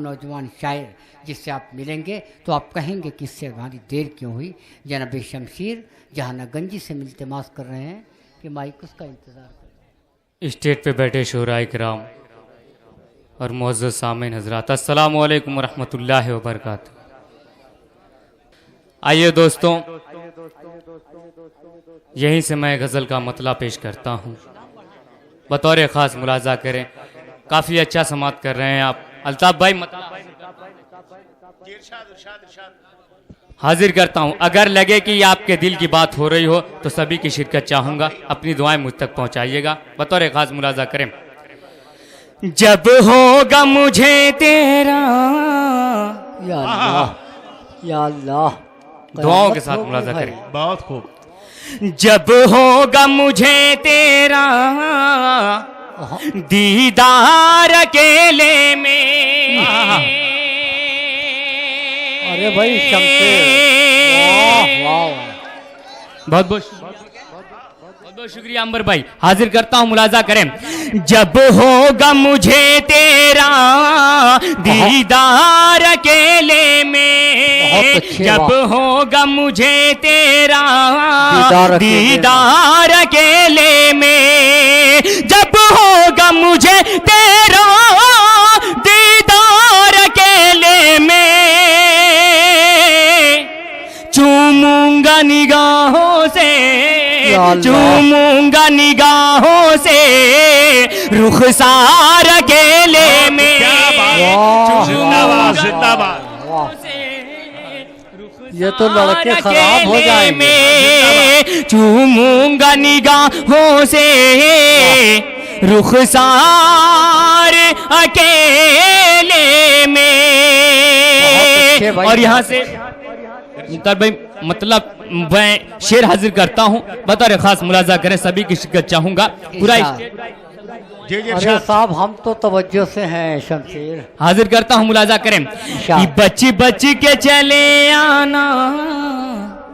नौजवान शायर जिससे आप मिलेंगे तो आप कहेंगे कि इससे हमारी देर क्यों हुई। जनाब शमशीर जहानागंजी से इल्तिमास कर रहे हैं कि माइक उसका इंतज़ार करें। स्टेज पे बैठे शोराए किराम और मुअज़्ज़ज़ सामीन हज़रात, अस्सलामु अलैकुम रहमतुल्लाहि व बरकातहू। आइए दोस्तों, यहीं से मैं गज़ल का मतला पेश करता हूँ। बतौर ख़ास मुलाजा करें, काफ़ी अच्छा समात कर रहे हैं आप अल्ताफ़ भाई। हाजिर करता हूँ, अगर लगे कि ये आपके दिल की बात हो रही हो तो सभी की शिरकत चाहूँगा, अपनी दुआएं मुझ तक पहुँचाइएगा। बतौर ख़ास मुलाजा करें। जब होगा मुझे तेरा, या अल्लाह या अल्लाह, दुआओं के साथ मुलाजा करें। बहुत खूब। जब होगा मुझे तेरा दीदार अकेले में, अरे भाई शमशीर, वाह वाह, बहुत बहुत शुक्रिया अंबर भाई। हाजिर करता हूँ, मुलाजा करें। जब होगा मुझे तेरा दीदार अकेले में, जब होगा मुझे तेरा दीदार अकेले में, जब होगा मुझे तेरा दीदार अकेले में, चूमूंगा निगाहों से, चूमूंगा निगाहों से रुखसार अकेले में, ये तो लड़के खराब हो जाएंगे। चूमूंगा निगाहों से रुखसार अकेले में। और यहाँ से मुख्तार भाई मतलब मैं शेर हाजिर करता हूँ, बतौर खास मुलाजा करें, सभी की शिरकत चाहूंगा। पूरा अरे साहब हम तो तवज्जो से हैं शमशीर। हाजिर करता हूँ, मुलाजा करें कि बच्ची बच्ची के चले आना,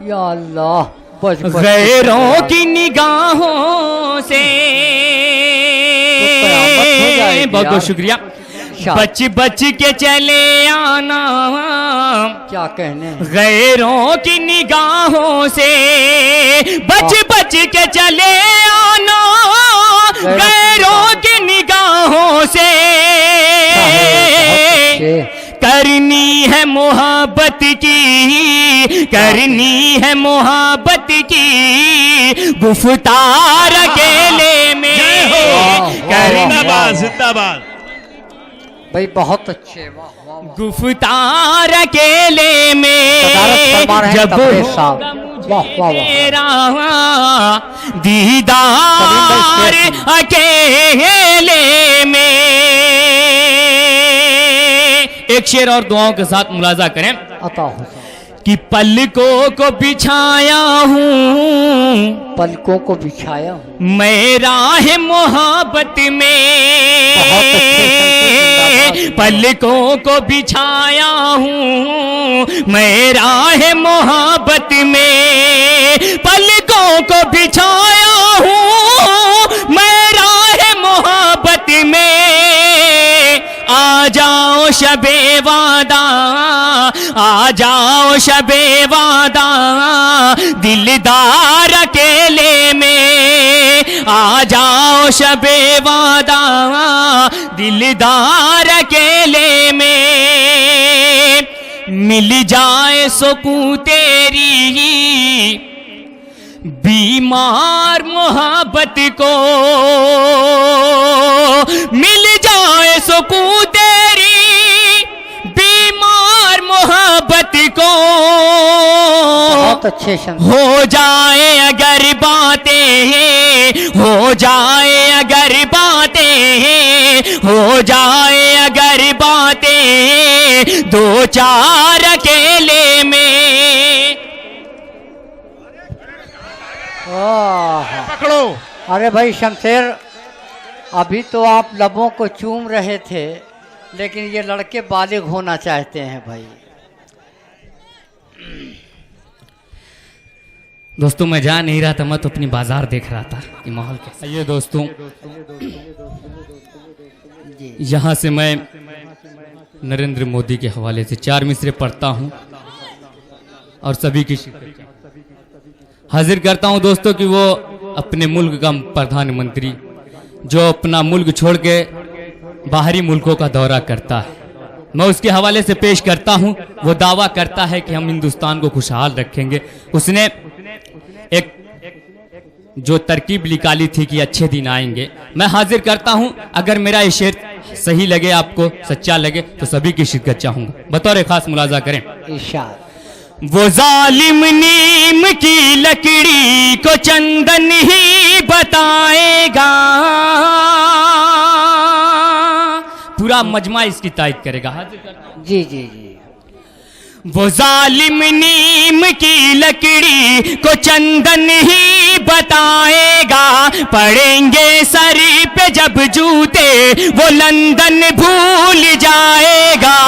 या अल्लाह, गैरों की निगाहों से। बहुत बहुत शुक्रिया। बच बच के चले आना, क्या कहने, गैरों की निगाहों से, बच बच के चले आना गैरों की निगाहों से। करनी है मोहब्बत की, करनी है मोहब्बत की गुफ्तार अकेले में। जिंदाबाद भाई, बहुत अच्छे, गुफ्तार अकेले में, जब तेरा दीदार अकेले में। एक शेर और दुआओं के साथ मुलाजा करें। कि पलकों को बिछाया हूँ, पलकों को बिछाया हूँ मैं राह मोहब्बत में, पलकों को बिछाया हूँ मैं राह मोहब्बत में, पलकों को बिछाया हूँ मैं राह मोहब्बत में। आ जाओ शबे वादा, आ जाओ शबे वादा दिलदार अकेले में, आ जाओ शबे वादा दिलदार अकेले में। मिल जाए सुकून तेरी बीमार मोहब्बत को, मिल जाए सुकून तेरी बीमार मोहब्बत को। बहुत अच्छे हो जाए अगर बातें, हो जाए अगर बातें, हो जाए अगर बातें दो चार अकेले में। पकड़ो। अरे भाई शमशेर, अभी तो आप लबों को चूम रहे थे, लेकिन ये लड़के बालिग होना चाहते हैं भाई। दोस्तों मैं जा नहीं रहा था, मैं तो अपनी बाजार देख रहा था कि माहौल कैसा। ये दोस्तों यहाँ से मैं नरेंद्र मोदी के हवाले से 4 मिसरे पढ़ता हूं और सभी की शिरकत हाजिर करता हूं दोस्तों कि वो अपने मुल्क का प्रधानमंत्री जो अपना मुल्क छोड़ के बाहरी मुल्कों का दौरा करता है, मैं उसके हवाले से पेश करता हूं। वो दावा करता है कि हम हिंदुस्तान को खुशहाल रखेंगे। उसने एक जो तरकीब निकाली थी कि अच्छे दिन आएंगे, मैं हाजिर करता हूं। अगर मेरा ये शेर सही लगे, आपको सच्चा लगे, तो सभी की शिरकत चाहूंगा। बतौर खास मुलाजा करें। इरशाद। वो जालिम नीम की लकड़ी को चंदन ही बताएगा। पूरा मजमा इसकी तायद करेगा। हाजिर करता हूं। जी जी जी। वो जालिम नीम की लकड़ी को चंदन ही बताएगा। पड़ेंगे सर पे जब जूते वो लंदन भूल जाएगा।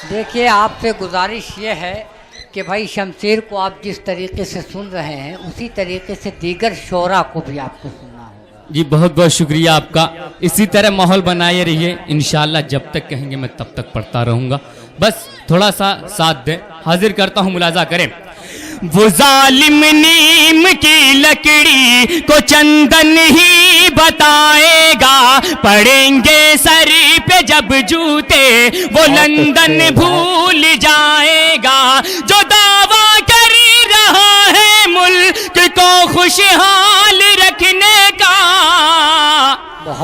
देखिए, आपसे गुजारिश ये है कि भाई शमशेर को आप जिस तरीके से सुन रहे हैं उसी तरीके से दीगर शोरा को भी आपको सुनना होगा। जी बहुत बहुत शुक्रिया आपका। इसी तरह माहौल बनाए रहिए। इंशाल्लाह जब तक कहेंगे मैं तब तक पढ़ता रहूँगा। बस थोड़ा सा साथ दें। हाजिर करता हूँ, मुलाजा करें। वो जालिम नीम की लकड़ी को चंदन ही बताएगा। पड़ेंगे सर पे जब जूते वो लंदन भूल जाएगा। जो दावा कर रहा है मुल्क को खुशहाल रखने का,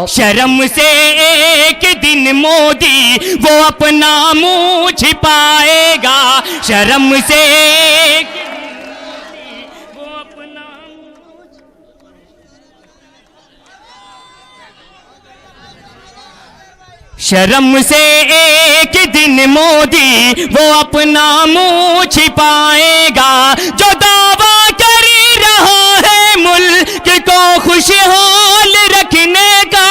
शर्म से एक दिन मोदी वो अपना मुंह छिपाएगा। शर्म से एक शर्म से एक दिन मोदी वो अपना मुंह छिपाएगा। जो दावा कर रहा है मुल्क को खुशहाल रखने का,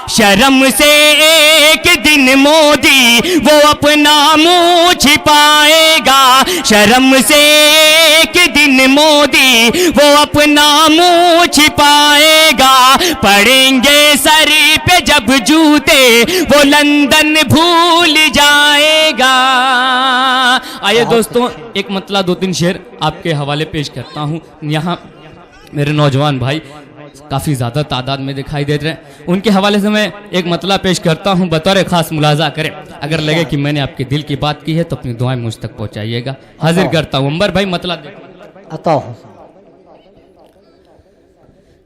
शर्म से एक दिन मोदी वो अपना मुंह छिपाएगा। शर्म से एक दिन मोदी वो अपना मुंह छिपाएगा। पड़ेंगे सर पे जब जूते वो लंदन भूल जाएगा। आइए दोस्तों, एक मतला 2-3 शेर आपके हवाले पेश करता हूँ। यहाँ मेरे नौजवान भाई काफ़ी ज़्यादा तादाद में दिखाई दे रहे हैं। उनके हवाले से मैं एक मतला पेश करता हूँ। बतौर खास मुलाजा करें। अगर लगे कि मैंने आपके दिल की बात की है तो अपनी दुआएं मुझ तक पहुँचाइएगा। हाजिर करता हूँ। अंबर भाई मतला देखो।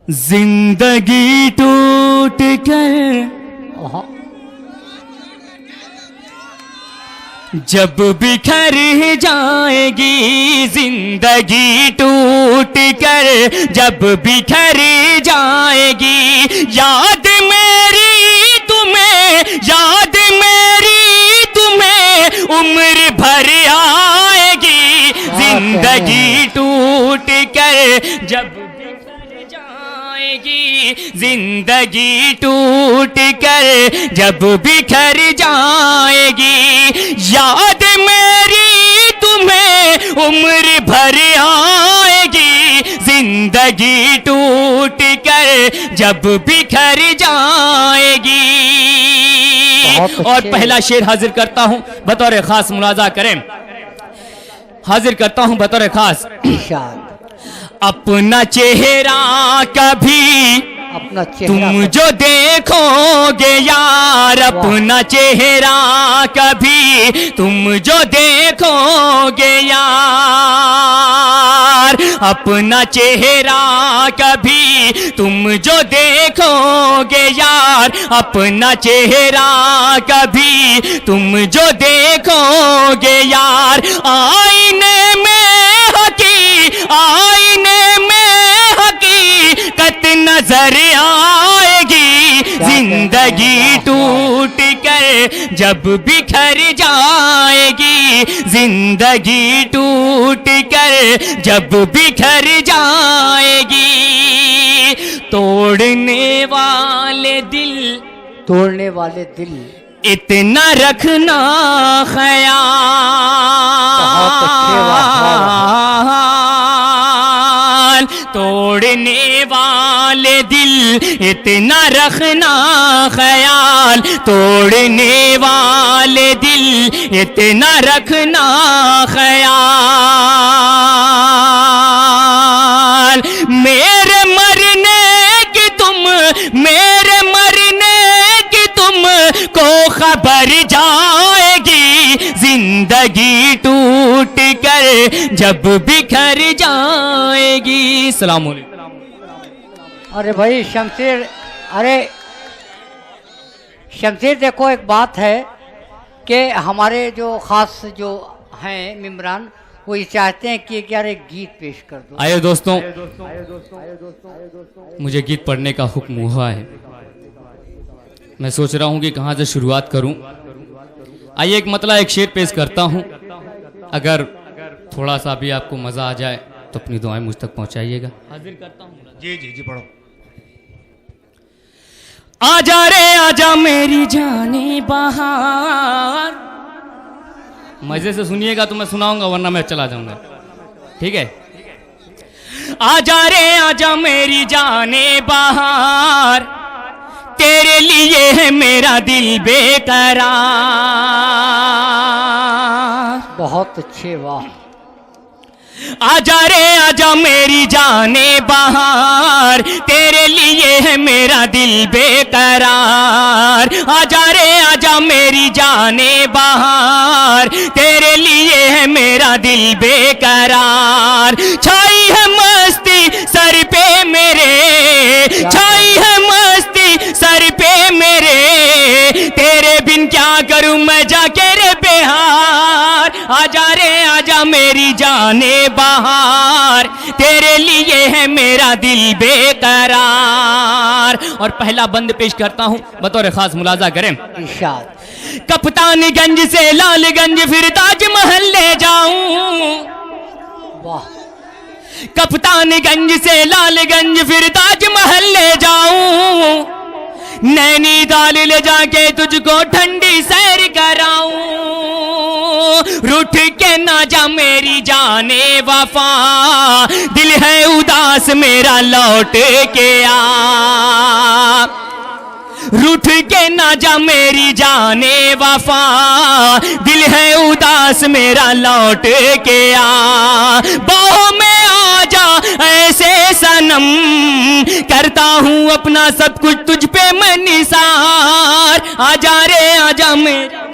जिंदगी टूट कर जब बिखर जाएगी, जिंदगी टूट कर जब बिखर जाएगी, याद मेरी तुम्हें उम्र भर आएगी। जिंदगी टूट कर जब बिखर जाएगी, जिंदगी टूट कर जब बिखर जाएगी, याद मेरी तुम्हें उम्र भर आएगी। जिंदगी टूट कर जब बिखर जाएगी। और पहला शेर हाजिर करता हूं, बतौर खास मुलाजा करें। हाजिर करता हूं बतौर खास। अपना चेहरा कभी तुम जो देखोगे यार, अपना चेहरा कभी तुम जो देखोगे यार, अपना चेहरा कभी तुम जो देखोगे यार, अपना चेहरा कभी तुम जो देखोगे यार, आईने में हकीकत नजर आएगी। जिंदगी टूट कर जब बिखर जाएगी, जिंदगी टूट कर जब बिखर जाएगी। तोड़ने वाले दिल इतना रखना बहुत अच्छे, वाह, ख्याल, तोड़ने वाले दिल इतना रखना ख्याल, तोड़ने वाले दिल इतना रखना ख्याल। मेरे मरने की तुम, मेरे मरने की तुम को खबर जाएगी, जिंदगी टूट कर जब बिखर जाएगी। सलाम अलैकुम। अरे भाई शमशेर, अरे शमशेर देखो, एक बात है कि हमारे जो ख़ास जो हैं मेम्बरान वो ये चाहते हैं कि यार एक गीत पेश कर दो। आइए दोस्तों, मुझे गीत पढ़ने का हुक्म हुआ है। मैं सोच रहा हूं कि कहां से शुरुआत करूं। आइए एक मतलब एक शेर पेश करता हूं, अगर थोड़ा सा भी आपको मजा आ जाए तो अपनी दुआएं मुझ तक पहुंचाइएगा। हाजिर करता हूं। जी जी जी पढ़ो। आजा रे आजा मेरी जाने बहार। मजे से सुनिएगा तो मैं सुनाऊंगा, वरना मैं चला जाऊंगा। ठीक है। आजा रे आजा मेरी जाने बहार, तेरे लिए है मेरा दिल बेकरार। बहुत अच्छे, वाह। आजा रे आजा मेरी जाने बहार, तेरे लिए है मेरा दिल बेकरार। आजा रे आजा मेरी जाने बहार, तेरे लिए है मेरा दिल बेकरार। छाई है मस्ती सर पे मेरे, छाई है मस्ती सर पे मेरे, तेरे बिन क्या करूं मैं जाके रे बिहार। आजा रे आजा मेरी जाने बहार, तेरे लिए है मेरा दिल बेकरार। और पहला बंद पेश करता हूं, बतौर खास मुलाजा करें। इरशाद। कप्तानगंज से लालगंज फिर ताजमहल ले जाऊं, वाह। कप्तानगंज से लालगंज फिर ताजमहल ले जाऊं, नैनीताल ले जाके तुझको ठंडी सैर कराऊं। रूठ के ना जा मेरी जाने वफा, दिल है उदास मेरा लौट के आ। रूठ के ना जा मेरी जाने वफा, दिल है उदास मेरा लौट के आ। बाहों में आ जा ऐसे सनम, करता हूँ अपना सब कुछ तुझ पे मैं निसार। आजा रे आजा मेरा